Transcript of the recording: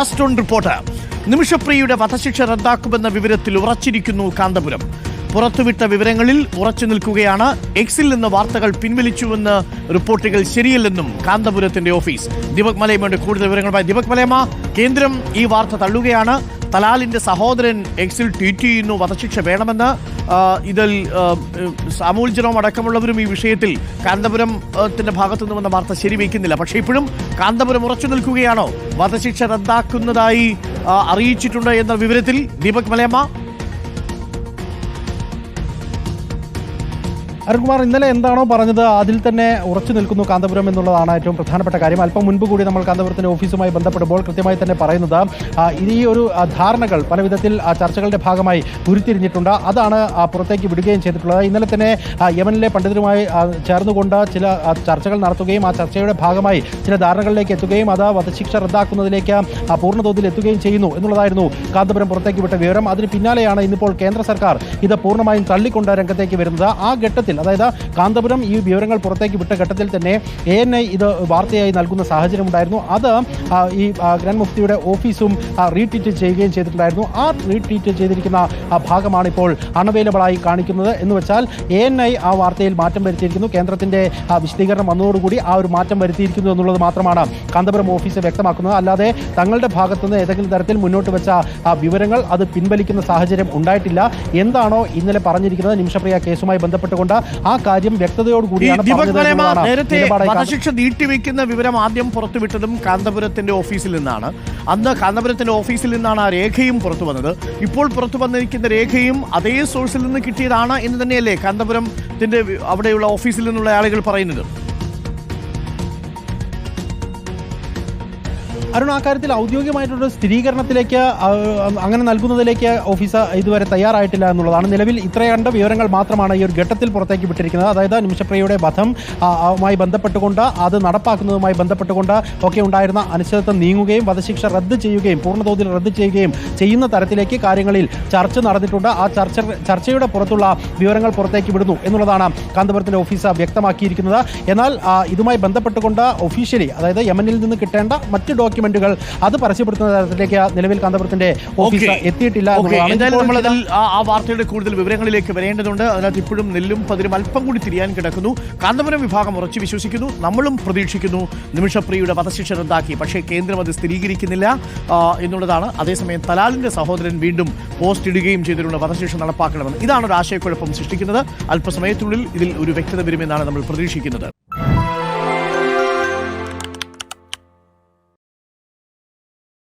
Stone report. നിമിഷപ്രിയയുടെ വധശിക്ഷ റദ്ദാക്കുമെന്ന വിവരത്തിൽ ഉറച്ചിരിക്കുന്നു കാന്തപുരം. പുറത്തുവിട്ട വിവരങ്ങളിൽ ഉറച്ചു നിൽക്കുകയാണ്. എക്സിൽ നിന്ന് വാർത്തകൾ പിൻവലിച്ചുവെന്ന് റിപ്പോർട്ടുകൾ ശരിയല്ലെന്നും കാന്തപുരത്തിന്റെ ഓഫീസ്. ദീപക് മലയമ്മയുടെ കൂടുതൽ വിവരങ്ങളുമായി. ദീപക് മലയമ്മ, കേന്ദ്രം ഈ വാർത്ത തള്ളുകയാണ്. തലാലിന്റെ സഹോദരൻ എക്സിൽ ട്വീറ്റ് ചെയ്യുന്നു വധശിക്ഷ വേണമെന്ന്. ഇതിൽ സാമൂൽ ജെറോം അടക്കമുള്ളവരും ഈ വിഷയത്തിൽ കാന്തപുരത്തിന്റെ ഭാഗത്തു നിന്ന് വന്ന വാർത്ത ശരിവയ്ക്കുന്നില്ല. പക്ഷേ ഇപ്പോഴും കാന്തപുരം ഉറച്ചു നിൽക്കുകയാണോ? വധശിക്ഷ റദ്ദാക്കുന്നതായി അറിയിച്ചിട്ടുണ്ട് എന്ന വിവരത്തിൽ. ദീപക് മലയമ്മ. അരുൺകുമാർ, ഇന്നലെ എന്താണോ പറഞ്ഞത് അതിൽ തന്നെ ഉറച്ചു നിൽക്കുന്നു കാന്തപുരം എന്നുള്ളതാണ് ഏറ്റവും പ്രധാനപ്പെട്ട കാര്യം. അല്പം മുൻപ് കൂടി നമ്മൾ കാന്തപുരത്തിന്റെ ഓഫീസുമായി ബന്ധപ്പെടുമ്പോൾ കൃത്യമായി തന്നെ പറയുന്നത് ഈ ഒരു ധാരണകൾ പല വിധത്തിൽ ചർച്ചകളുടെ ഭാഗമായി ഉരുത്തിരിഞ്ഞിട്ടുണ്ട്. അതാണ് പുറത്തേക്ക് വിടുകയും ചെയ്തിട്ടുള്ളത്. ഇന്നലെ തന്നെ യമനിലെ പണ്ഡിതരുമായി ചേർന്നുകൊണ്ട് ചില ചർച്ചകൾ നടത്തുകയും ആ ചർച്ചയുടെ ഭാഗമായി ചില ധാരണകളിലേക്ക് എത്തുകയും അത് വധശിക്ഷ റദ്ദാക്കുന്നതിലേക്ക് പൂർണ്ണതോതിൽ എത്തുകയും ചെയ്യുന്നു എന്നുള്ളതായിരുന്നു കാന്തപുരം പുറത്തേക്ക് വിട്ട വിവരം. അതിന് പിന്നാലെയാണ് ഇന്നിപ്പോൾ കേന്ദ്ര സർക്കാർ ഇത് പൂർണ്ണമായും തള്ളിക്കൊണ്ട് രംഗത്തേക്ക് വരുന്നത്. ആ ഘട്ടത്തിൽ, അതായത് കാന്തപുരം ഈ വിവരങ്ങൾ പുറത്തേക്ക് വിട്ട ഘട്ടത്തിൽ തന്നെ ANI ഇത് വാർത്തയായി നൽകുന്ന സാഹചര്യമുണ്ടായിരുന്നു. അത് ഈ ഗ്രാൻഡ് മുഫ്തിയുടെ ഓഫീസും റീട്വീറ്റ് ചെയ്യുകയും ചെയ്തിട്ടുണ്ടായിരുന്നു. ആ റീട്വീറ്റ് ചെയ്തിരിക്കുന്ന ഭാഗമാണ് ഇപ്പോൾ അൺഅവൈലബിളായി കാണിക്കുന്നത്. എന്ന് വെച്ചാൽ ANI ആ വാർത്തയിൽ മാറ്റം വരുത്തിയിരിക്കുന്നു. കേന്ദ്രത്തിന്റെ വിശദീകരണം വന്നതോടുകൂടി ആ ഒരു മാറ്റം വരുത്തിയിരിക്കുന്നു എന്നുള്ളത് മാത്രമാണ് കാന്തപുരം ഓഫീസ് വ്യക്തമാക്കുന്നത്. അല്ലാതെ തങ്ങളുടെ ഭാഗത്തുനിന്ന് ഏതെങ്കിലും തരത്തിൽ മുന്നോട്ട് വെച്ച വിവരങ്ങൾ അത് പിൻവലിക്കുന്ന സാഹചര്യം ഉണ്ടായിട്ടില്ല. എന്താണോ ഇന്നലെ പറഞ്ഞിരിക്കുന്നത് നിമിഷപ്രിയ കേസുമായി ബന്ധപ്പെട്ടുകൊണ്ട് ആ കാര്യം വ്യക്തതയോടുകൂടിയാണ് നേരത്തെ വധശിക്ഷ നീട്ടിവെക്കുന്ന വിവരം ആദ്യം പുറത്തുവിട്ടതും കാന്തപുരത്തിന്റെ ഓഫീസിൽ നിന്നാണ്. അന്ന് കാന്തപുരത്തിന്റെ ഓഫീസിൽ നിന്നാണ് ആ രേഖയും പുറത്തു വന്നത്. ഇപ്പോൾ പുറത്തു വന്നിരിക്കുന്ന രേഖയും അതേ സോഴ്സിൽ നിന്ന് കിട്ടിയതാണ് എന്ന് തന്നെയല്ലേ കാന്തപുരത്തിന്റെ അവിടെയുള്ള ഓഫീസിൽ നിന്നുള്ള ആളുകൾ പറയുന്നത്? അരുൺ, ആ കാര്യത്തിൽ ഔദ്യോഗികമായിട്ടുള്ള സ്ഥിരീകരണത്തിലേക്ക് അങ്ങനെ നൽകുന്നതിലേക്ക് ഓഫീസ് ഇതുവരെ തയ്യാറായിട്ടില്ല എന്നുള്ളതാണ്. നിലവിൽ ഇത്രയണ്ട വിവരങ്ങൾ മാത്രമാണ് ഈ ഒരു ഘട്ടത്തിൽ പുറത്തേക്ക് വിട്ടിരിക്കുന്നത്. അതായത് നിമിഷപ്രിയയുടെ വധം മായി ബന്ധപ്പെട്ടുകൊണ്ട് അത് നടപ്പാക്കുന്നതുമായി ബന്ധപ്പെട്ടുകൊണ്ട് ഒക്കെ ഉണ്ടായിരുന്ന അനിശ്ചിതത്വം നീങ്ങുകയും വധശിക്ഷ റദ്ദ് ചെയ്യുകയും പൂർണ്ണതോതിൽ റദ്ദ് ചെയ്യുകയും ചെയ്യുന്ന തരത്തിലേക്ക് കാര്യങ്ങളിൽ ചർച്ച നടന്നിട്ടുണ്ട്. ആ ചർച്ചയുടെ പുറത്തുള്ള വിവരങ്ങൾ പുറത്തേക്ക് വിടുന്നു എന്നുള്ളതാണ് കാന്തപുരത്തിന്റെ ഓഫീസ് വ്യക്തമാക്കിയിരിക്കുന്നത്. എന്നാൽ ഇതുമായി ബന്ധപ്പെട്ടുകൊണ്ട് ഒഫീഷ്യലി, അതായത് യമനിൽ നിന്ന് കിട്ടേണ്ട മറ്റ് ഡോക്യുമെന്റുകൾ അത് പരസ്യപ്പെടുത്തുന്ന തരത്തിലേക്ക് നിലവിൽ കാന്തപുരത്തിന്റെ ഓഫീസ് എത്തിയിട്ടില്ല. ആ വാർത്തയുടെ കൂടുതൽ വിവരങ്ങളിലേക്ക് വരേണ്ടതുണ്ട്. അതിനകത്ത് ഇപ്പോഴും നെല്ലും പതിരും അല്പം കൂടി തിരിയാൻ കിടക്കുന്നു. കാന്തപുരം വിഭാഗം ഉറച്ചു വിശ്വസിക്കുന്നു, നമ്മളും പ്രതീക്ഷിക്കുന്നു നിമിഷപ്രിയയുടെ വധശിക്ഷ റദ്ദാക്കി. പക്ഷേ കേന്ദ്രം അത് സ്ഥിരീകരിക്കുന്നില്ല എന്നുള്ളതാണ്. അതേസമയം തലാലിന്റെ സഹോദരൻ വീണ്ടും പോസ്റ്റ് ഇടുകയും ചെയ്തിട്ടുണ്ട് വധശിക്ഷ നടപ്പാക്കണമെന്ന്. ഇതാണ് ഒരു ആശയക്കുഴപ്പം സൃഷ്ടിക്കുന്നത്. അല്പസമയത്തിനുള്ളിൽ ഇതിൽ ഒരു വ്യക്തത വരുമെന്നാണ് നമ്മൾ പ്രതീക്ഷിക്കുന്നത്.